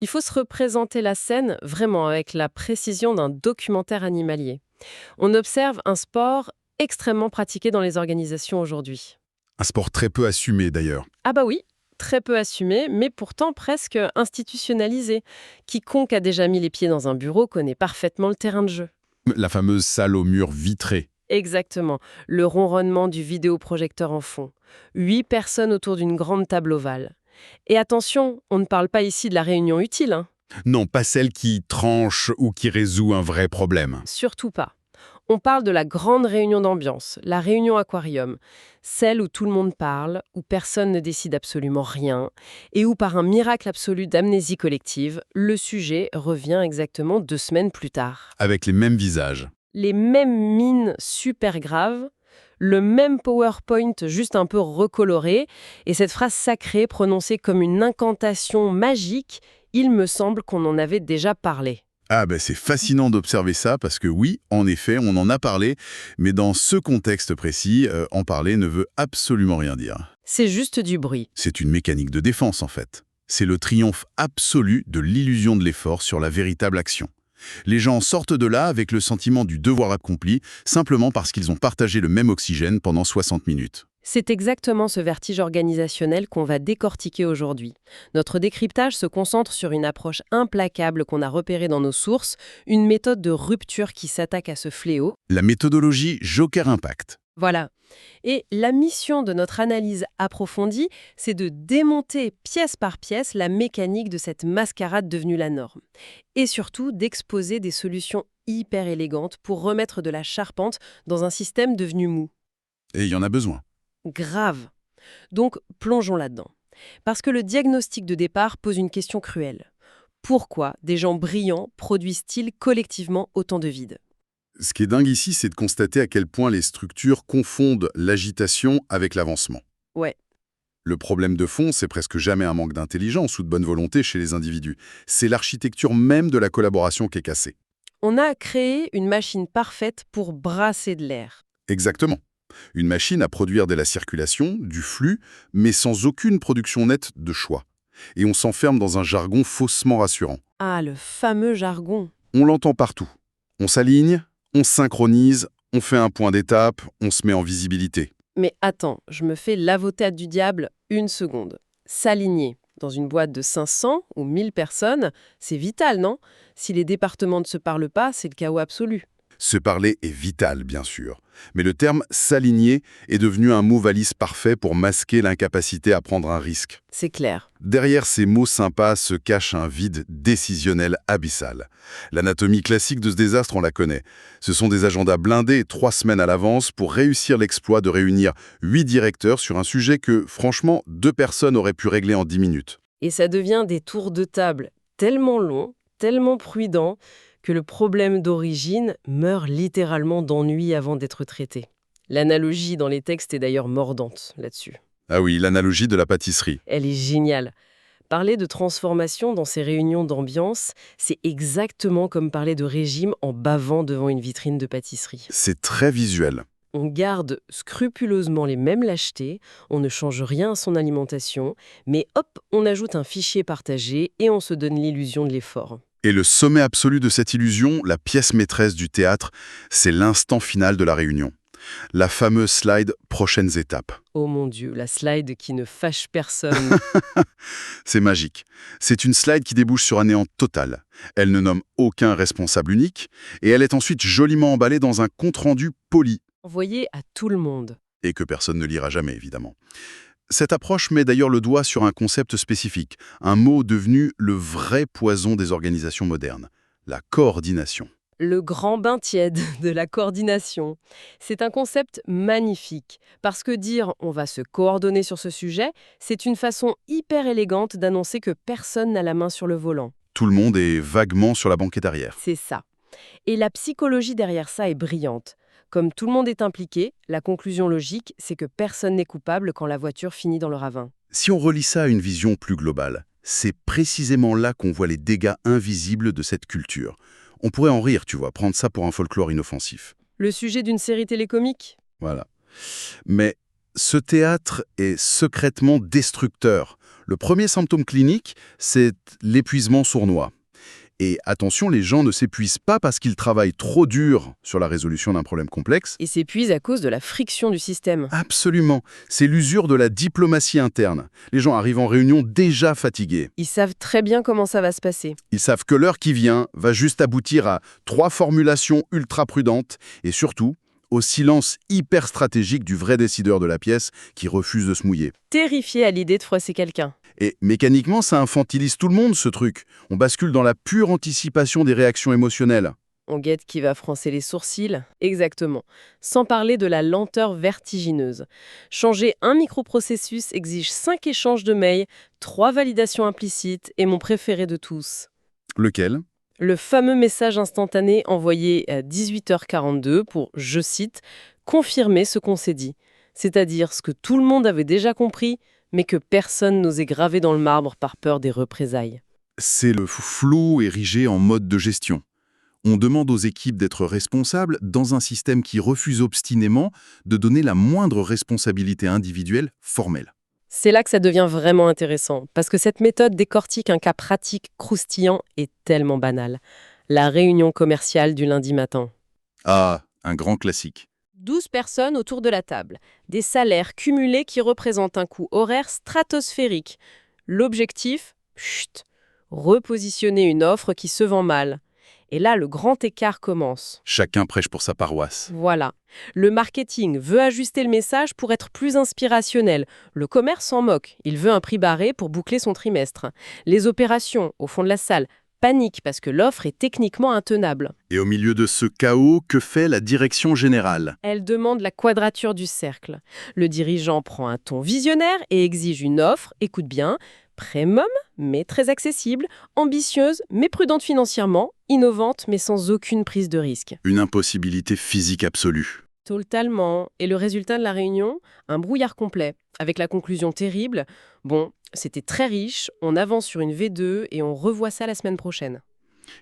Il faut se représenter la scène vraiment avec la précision d'un documentaire animalier. On observe un sport extrêmement pratiqué dans les organisations aujourd'hui. Un sport très peu assumé d'ailleurs. Ah bah oui, très peu assumé, mais pourtant presque institutionnalisé. Quiconque a déjà mis les pieds dans un bureau connaît parfaitement le terrain de jeu. La fameuse salle au mur vitré. Exactement, le ronronnement du vidéoprojecteur en fond. 8 personnes autour d'une grande table ovale. Et attention, on ne parle pas ici de la réunion utile, hein. Non, pas celle qui tranche ou qui résout un vrai problème. Surtout pas. On parle de la grande réunion d'ambiance, la réunion aquarium, celle où tout le monde parle, où personne ne décide absolument rien, et où par un miracle absolu d'amnésie collective, le sujet revient exactement 2 semaines plus tard. Avec les mêmes visages. Les mêmes mines super graves, le même PowerPoint juste un peu recoloré, et cette phrase sacrée prononcée comme une incantation magique, il me semble qu'on en avait déjà parlé. Ah ben c'est fascinant d'observer ça parce que oui, en effet, on en a parlé, mais dans ce contexte précis, en parler ne veut absolument rien dire. C'est juste du bruit. C'est une mécanique de défense en fait. C'est le triomphe absolu de l'illusion de l'effort sur la véritable action. Les gens sortent de là avec le sentiment du devoir accompli, simplement parce qu'ils ont partagé le même oxygène pendant 60 minutes. C'est exactement ce vertige organisationnel qu'on va décortiquer aujourd'hui. Notre décryptage se concentre sur une approche implacable qu'on a repérée dans nos sources, une méthode de rupture qui s'attaque à ce fléau. La méthodologie Joker Impact. Voilà. Et la mission de notre analyse approfondie, c'est de démonter pièce par pièce la mécanique de cette mascarade devenue la norme. Et surtout d'exposer des solutions hyper élégantes pour remettre de la charpente dans un système devenu mou. Et il y en a besoin. Grave. Donc, plongeons là-dedans. Parce que le diagnostic de départ pose une question cruelle. Pourquoi des gens brillants produisent-ils collectivement autant de vide? Ce qui est dingue ici, c'est de constater à quel point les structures confondent l'agitation avec l'avancement. Ouais, Le problème de fond, c'est presque jamais un manque d'intelligence ou de bonne volonté chez les individus. C'est l'architecture même de la collaboration qui est cassée. on a créé une machine parfaite pour brasser de l'air. Exactement. Une machine à produire de la circulation, du flux, mais sans aucune production nette de choix. Et on s'enferme dans un jargon faussement rassurant. Ah, le fameux jargon. On l'entend partout. On s'aligne, on se synchronise, on fait un point d'étape, on se met en visibilité. Mais attends, je me fais l'avocate du diable une seconde. S'aligner dans une boîte de 500 ou 1000 personnes, c'est vital, non? Si les départements ne se parlent pas, c'est le chaos absolu. Se parler est vital, bien sûr. Mais le terme « s'aligner » est devenu un mot valise parfait pour masquer l'incapacité à prendre un risque. C'est clair. Derrière ces mots sympas se cache un vide décisionnel abyssal. L'anatomie classique de ce désastre, on la connaît. Ce sont des agendas blindés 3 semaines à l'avance pour réussir l'exploit de réunir 8 directeurs sur un sujet que, franchement, 2 personnes auraient pu régler en 10 minutes. Et ça devient des tours de table tellement longs, tellement prudents, que le problème d'origine meurt littéralement d'ennui avant d'être traité. L'analogie dans les textes est d'ailleurs mordante là-dessus. Ah oui, l'analogie de la pâtisserie. Elle est géniale. Parler de transformation dans ces réunions d'ambiance, c'est exactement comme parler de régime en bavant devant une vitrine de pâtisserie. C'est très visuel. On garde scrupuleusement les mêmes lâchetés, on ne change rien à son alimentation, mais hop, on ajoute un fichier partagé et on se donne l'illusion de l'effort. Et le sommet absolu de cette illusion, la pièce maîtresse du théâtre, c'est l'instant final de la réunion. La fameuse slide « Prochaines étapes ». Oh mon Dieu, la slide qui ne fâche personne. C'est magique. C'est une slide qui débouche sur un néant total. Elle ne nomme aucun responsable unique, et elle est ensuite joliment emballée dans un compte-rendu poli, Envoyé à tout le monde. et que personne ne lira jamais, évidemment. Cette approche met d'ailleurs le doigt sur un concept spécifique, un mot devenu le vrai poison des organisations modernes, la coordination. Le grand bain tiède de la coordination. C'est un concept magnifique, parce que dire on va se coordonner sur ce sujet, c'est une façon hyper élégante d'annoncer que personne n'a la main sur le volant. Tout le monde est vaguement sur la banquette arrière. C'est ça. Et la psychologie derrière ça est brillante. Comme tout le monde est impliqué, la conclusion logique, c'est que personne n'est coupable quand la voiture finit dans le ravin. Si on relie ça à une vision plus globale, c'est précisément là qu'on voit les dégâts invisibles de cette culture. On pourrait en rire, tu vois, prendre ça pour un folklore inoffensif. Le sujet d'une série télécomique? Voilà. Mais ce théâtre est secrètement destructeur. Le premier symptôme clinique, c'est l'épuisement sournois. Et attention, les gens ne s'épuisent pas parce qu'ils travaillent trop dur sur la résolution d'un problème complexe. Et s'épuisent à cause de la friction du système. Absolument. C'est l'usure de la diplomatie interne. Les gens arrivent en réunion déjà fatigués. Ils savent très bien comment ça va se passer. Ils savent que l'heure qui vient va juste aboutir à 3 formulations ultra prudentes et surtout au silence hyper stratégique du vrai décideur de la pièce qui refuse de se mouiller. Terrifiés à l'idée de froisser quelqu'un. Et mécaniquement, ça infantilise tout le monde, ce truc. On bascule dans la pure anticipation des réactions émotionnelles. On guette qui va froncer les sourcils. Exactement. Sans parler de la lenteur vertigineuse. Changer un microprocessus exige 5 échanges de mails, 3 validations implicites et mon préféré de tous. Lequel ? Le fameux message instantané envoyé à 18h42 pour, je cite, « confirmer ce qu'on s'est dit », c'est-à-dire ce que tout le monde avait déjà compris, mais que personne n'osait graver dans le marbre par peur des représailles. C'est le flou érigé en mode de gestion. On demande aux équipes d'être responsables dans un système qui refuse obstinément de donner la moindre responsabilité individuelle formelle. C'est là que ça devient vraiment intéressant, parce que cette méthode décortique un cas pratique croustillant et tellement banal. La réunion commerciale du lundi matin. Ah, un grand classique. 12 personnes autour de la table, des salaires cumulés qui représentent un coût horaire stratosphérique. L'objectif, chut, repositionner une offre qui se vend mal. Et là, le grand écart commence. Chacun prêche pour sa paroisse. Voilà. Le marketing veut ajuster le message pour être plus inspirationnel. Le commerce s'en moque. Il veut un prix barré pour boucler son trimestre. Les opérations, au fond de la salle, paniquent parce que l'offre est techniquement intenable. Et au milieu de ce chaos, que fait la direction générale ? Elle demande la quadrature du cercle. Le dirigeant prend un ton visionnaire et exige une offre, écoute bien, premium, mais très accessible, ambitieuse, mais prudente financièrement, innovante, mais sans aucune prise de risque. Une impossibilité physique absolue. Totalement. Et le résultat de la réunion, un brouillard complet, avec la conclusion terrible. Bon, c'était très riche, on avance sur une V2 et on revoit ça la semaine prochaine.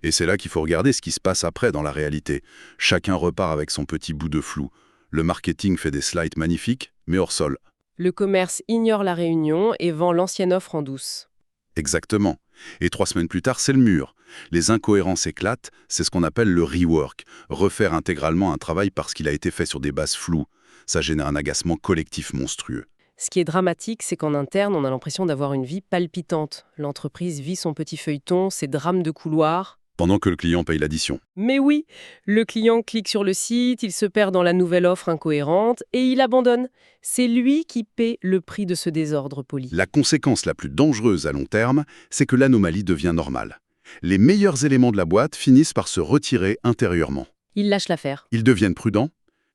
Et c'est là qu'il faut regarder ce qui se passe après dans la réalité. Chacun repart avec son petit bout de flou. Le marketing fait des slides magnifiques, mais hors sol. Le commerce ignore la réunion et vend l'ancienne offre en douce. Exactement. Et 3 semaines plus tard, c'est le mur. Les incohérences éclatent, c'est ce qu'on appelle le rework. Refaire intégralement un travail parce qu'il a été fait sur des bases floues. Ça génère un agacement collectif monstrueux. Ce qui est dramatique, c'est qu'en interne, on a l'impression d'avoir une vie palpitante. L'entreprise vit son petit feuilleton, ses drames de couloir. Pendant que le client paye l'addition. Mais oui, le client clique sur le site, il se perd dans la nouvelle offre incohérente et il abandonne. C'est lui qui paie le prix de ce désordre poli. La conséquence la plus dangereuse à long terme, c'est que l'anomalie devient normale. Les meilleurs éléments de la boîte finissent par se retirer intérieurement. Il lâche l'affaire. Ils deviennent prudents,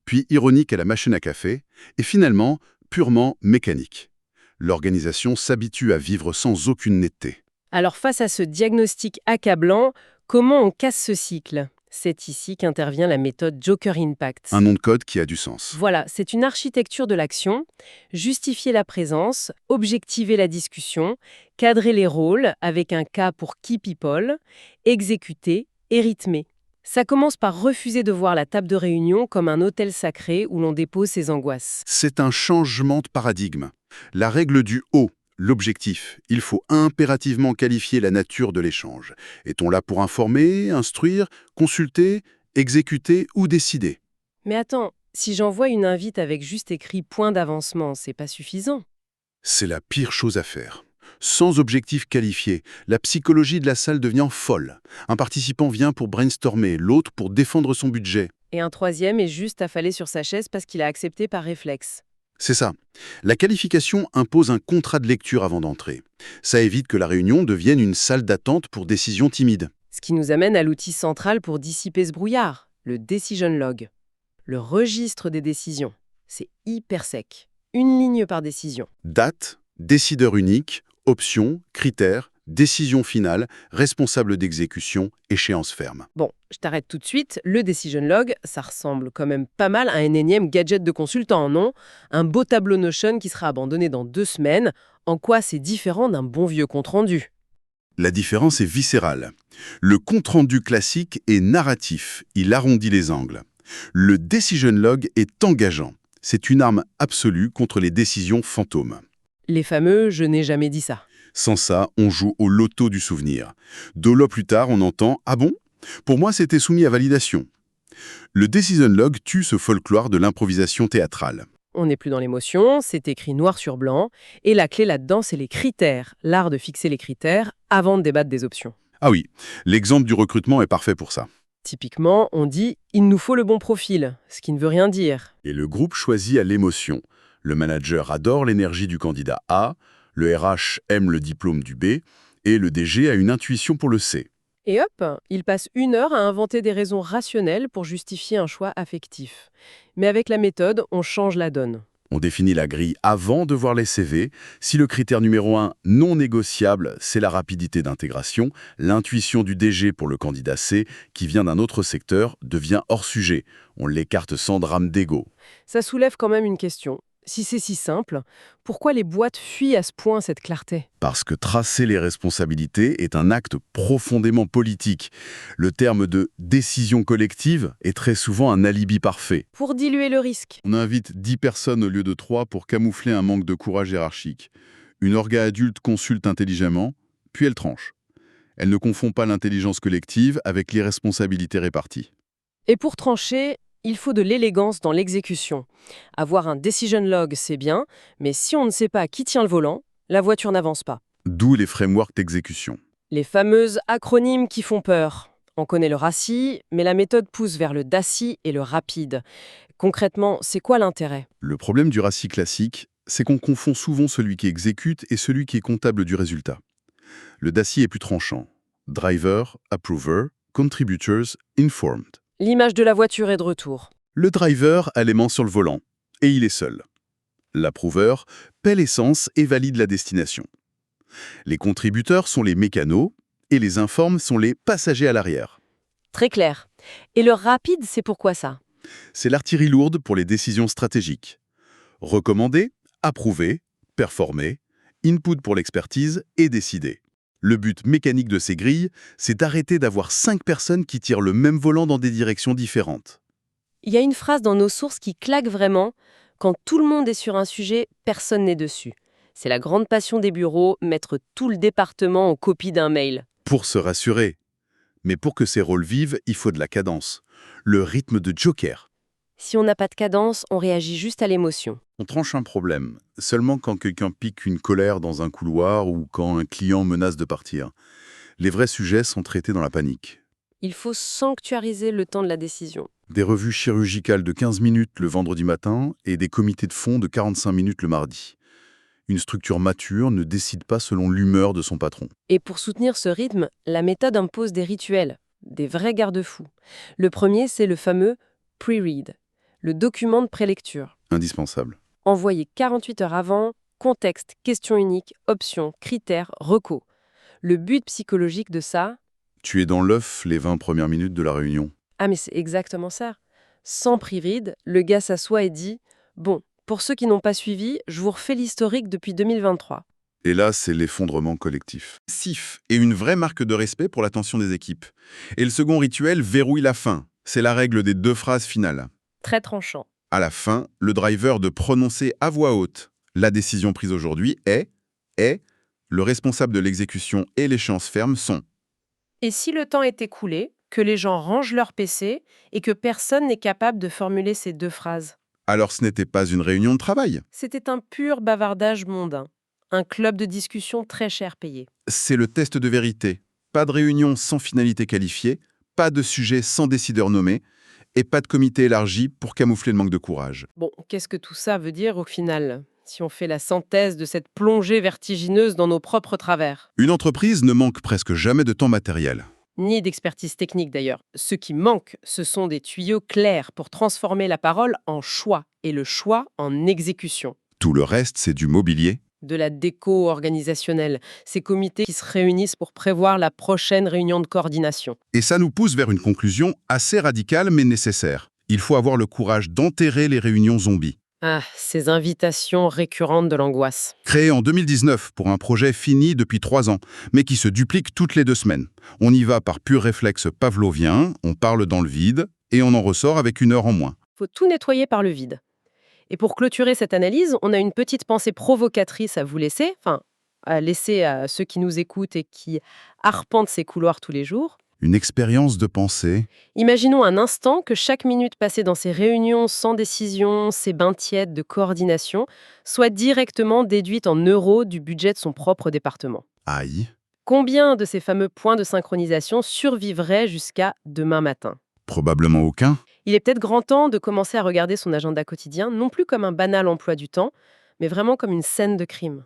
puis ironiques à la machine à café, et finalement, purement mécaniques. L'organisation s'habitue à vivre sans aucune netteté. Alors face à ce diagnostic accablant, comment on casse ce cycle ? C'est ici qu'intervient la méthode Joker Impact. Un nom de code qui a du sens. Voilà, c'est une architecture de l'action, justifier la présence, objectiver la discussion, cadrer les rôles avec un K pour Key People, exécuter et rythmer. Ça commence par refuser de voir la table de réunion comme un autel sacré où l'on dépose ses angoisses. C'est un changement de paradigme. La règle du haut. L'objectif, il faut impérativement qualifier la nature de l'échange. Est-on là pour informer, instruire, consulter, exécuter ou décider ? Mais attends, si j'envoie une invite avec juste écrit point d'avancement, c'est pas suffisant. C'est la pire chose à faire. Sans objectif qualifié, la psychologie de la salle devient folle. Un participant vient pour brainstormer, l'autre pour défendre son budget. Et un troisième est juste affalé sur sa chaise parce qu'il a accepté par réflexe. C'est ça. La qualification impose un contrat de lecture avant d'entrer. Ça évite que la réunion devienne une salle d'attente pour décisions timides. Ce qui nous amène à l'outil central pour dissiper ce brouillard, le Decision Log. Le registre des décisions. C'est hyper sec. Une ligne par décision. Date, décideur unique, options, critères, décision finale, responsable d'exécution, échéance ferme. Bon, je t'arrête tout de suite. Le Decision Log, ça ressemble quand même pas mal à un énième gadget de consultant, non ? Un beau tableau Notion qui sera abandonné dans 2 semaines. En quoi c'est différent d'un bon vieux compte-rendu ? La différence est viscérale. Le compte-rendu classique est narratif, il arrondit les angles. Le Decision Log est engageant. C'est une arme absolue contre les décisions fantômes. Les fameux « je n'ai jamais dit ça ». Sans ça, on joue au loto du souvenir. 2 lots plus tard, on entend « Ah bon ? Pour moi, c'était soumis à validation ». Le Decision Log tue ce folklore de l'improvisation théâtrale. On n'est plus dans l'émotion, c'est écrit noir sur blanc, et la clé là-dedans, c'est les critères, l'art de fixer les critères avant de débattre des options. Ah oui, l'exemple du recrutement est parfait pour ça. Typiquement, on dit « il nous faut le bon profil », ce qui ne veut rien dire. Et le groupe choisit à l'émotion. Le manager adore l'énergie du candidat A, le RH aime le diplôme du B, et le DG a une intuition pour le C. Et hop, il passe 1 heure à inventer des raisons rationnelles pour justifier un choix affectif. Mais avec la méthode, on change la donne. On définit la grille avant de voir les CV. Si le critère numéro 1, non négociable, c'est la rapidité d'intégration, l'intuition du DG pour le candidat C, qui vient d'un autre secteur, devient hors sujet. On l'écarte sans drame d'ego. Ça soulève quand même une question. Si c'est si simple, pourquoi les boîtes fuient à ce point cette clarté ? Parce que tracer les responsabilités est un acte profondément politique. Le terme de décision collective est très souvent un alibi parfait. Pour diluer le risque. On invite 10 personnes au lieu de 3 pour camoufler un manque de courage hiérarchique. Une orga adulte consulte intelligemment, puis elle tranche. Elle ne confond pas l'intelligence collective avec l'irresponsabilité répartie. Et pour trancher, il faut de l'élégance dans l'exécution. Avoir un decision log, c'est bien, mais si on ne sait pas qui tient le volant, la voiture n'avance pas. D'où les frameworks d'exécution. Les fameuses acronymes qui font peur. On connaît le RACI, mais la méthode pousse vers le DACI et le RAPIDE. Concrètement, c'est quoi l'intérêt ? Le problème du RACI classique, c'est qu'on confond souvent celui qui exécute et celui qui est comptable du résultat. Le DACI est plus tranchant. Driver, Approver, Contributors, Informed. L'image de la voiture est de retour. Le driver a les mains sur le volant, et il est seul. L'approver paie l'essence et valide la destination. Les contributeurs sont les mécanos, et les informes sont les passagers à l'arrière. Très clair. Et le rapide, c'est pourquoi ça ? C'est l'artillerie lourde pour les décisions stratégiques. Recommander, approuver, performer, input pour l'expertise et décider. Le but mécanique de ces grilles, c'est d'arrêter d'avoir 5 personnes qui tirent le même volant dans des directions différentes. Il y a une phrase dans nos sources qui claque vraiment. Quand tout le monde est sur un sujet, personne n'est dessus. C'est la grande passion des bureaux, mettre tout le département en copie d'un mail. Pour se rassurer. Mais pour que ces rôles vivent, il faut de la cadence. Le rythme de Joker. Si on n'a pas de cadence, on réagit juste à l'émotion. On tranche un problème, seulement quand quelqu'un pique une colère dans un couloir ou quand un client menace de partir. Les vrais sujets sont traités dans la panique. Il faut sanctuariser le temps de la décision. Des revues chirurgicales de 15 minutes le vendredi matin et des comités de fond de 45 minutes le mardi. Une structure mature ne décide pas selon l'humeur de son patron. Et pour soutenir ce rythme, la méthode impose des rituels, des vrais garde-fous. Le premier, c'est le fameux pre-read, le document de prélecture. Indispensable. Envoyé 48 heures avant, contexte, question unique, options, critères, recos. Le but psychologique de ça... Tu es dans l'œuf les 20 premières minutes de la réunion. Ah mais c'est exactement ça. Sans pre-read, le gars s'assoit et dit « Bon, pour ceux qui n'ont pas suivi, je vous refais l'historique depuis 2023. » Et là, c'est l'effondrement collectif. SIF est une vraie marque de respect pour l'attention des équipes. Et le second rituel verrouille la fin. C'est la règle des 2 phrases finales. Très tranchant. À la fin, le driver de prononcer à voix haute « La décision prise aujourd'hui est, le responsable de l'exécution et l'échéance ferme sont ». Et si le temps est écoulé, que les gens rangent leur PC et que personne n'est capable de formuler ces 2 phrases? Alors ce n'était pas une réunion de travail. C'était un pur bavardage mondain. Un club de discussion très cher payé. C'est le test de vérité. Pas de réunion sans finalité qualifiée, pas de sujet sans décideur nommé, et pas de comité élargi pour camoufler le manque de courage. Bon, qu'est-ce que tout ça veut dire au final, si on fait la synthèse de cette plongée vertigineuse dans nos propres travers? Une entreprise ne manque presque jamais de temps matériel. Ni d'expertise technique d'ailleurs. Ce qui manque, ce sont des tuyaux clairs pour transformer la parole en choix, et le choix en exécution. Tout le reste, c'est du mobilier. De la déco organisationnelle, ces comités qui se réunissent pour prévoir la prochaine réunion de coordination. Et ça nous pousse vers une conclusion assez radicale mais nécessaire. Il faut avoir le courage d'enterrer les réunions zombies. Ah, ces invitations récurrentes de l'angoisse. Créé en 2019 pour un projet fini depuis 3 ans, mais qui se duplique toutes les 2 semaines. On y va par pur réflexe pavlovien, on parle dans le vide, et on en ressort avec 1 heure en moins. Faut tout nettoyer par le vide. Et pour clôturer cette analyse, on a une petite pensée provocatrice à vous laisser, enfin, à laisser à ceux qui nous écoutent et qui arpentent ces couloirs tous les jours. Une expérience de pensée. Imaginons un instant que chaque minute passée dans ces réunions sans décision, ces bains tièdes de coordination, soit directement déduite en euros du budget de son propre département. Aïe. Combien de ces fameux points de synchronisation survivraient jusqu'à demain matin? Probablement aucun. Il est peut-être grand temps de commencer à regarder son agenda quotidien non plus comme un banal emploi du temps, mais vraiment comme une scène de crime.